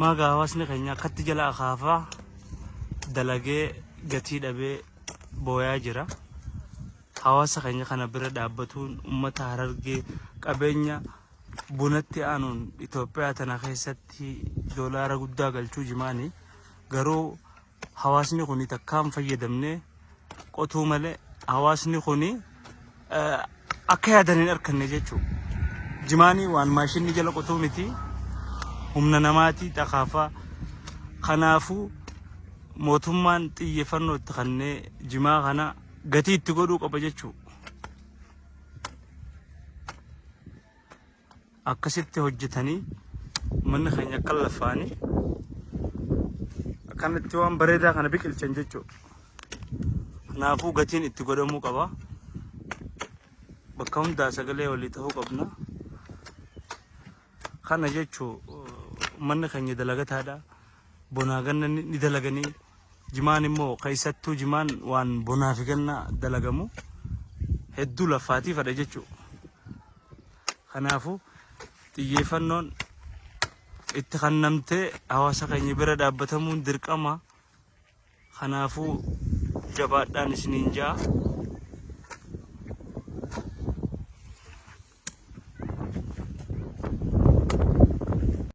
maaga hawaasni keenya akkatti jala akaafaa dalagee gatii dhabee booyaa jira. Hawaasa keenya kana bira dhaabbatuun uummata Harargee qabeenya bunatti aanuun Itoophiyaa tana keessatti doolaara guddaa galchuu jimaani. Garuu hawaasni kun takkaan fayyadamne qotuu malee hawaasni kun akka yaadaniin arkanne jechuudha. Jimaanii waan maashinni jala qotuu miti. Humna namaati xaqaafaa. Kanaafuu mootummaan xiyyeeffannoo itti kennee jimaa kana gatii itti godhuu qaba jechuudha. Akkasitti hojjetanii manni keenya akka lafaanii akkanatti waan bareedaa kana biqilchan jechuudha. Kanaafuu gatiin itti godhamuu qaba. Bakka hundaa sagalee walii ta'uu qabna. Kana jechuun manni keenya dalagataadha. Bonaa ganna ni dalaganii. Jimaan immoo keessattuu jimaan waan bonaa fi ganna dalagamu hedduu lafaatiifadha jechuudha. Kanaafuu xiyyeeffannoon itti kennamtee hawaasa keenya bira dhaabbatamuun dirqama. Kanaafuu jabaadhaan isiniin jaa.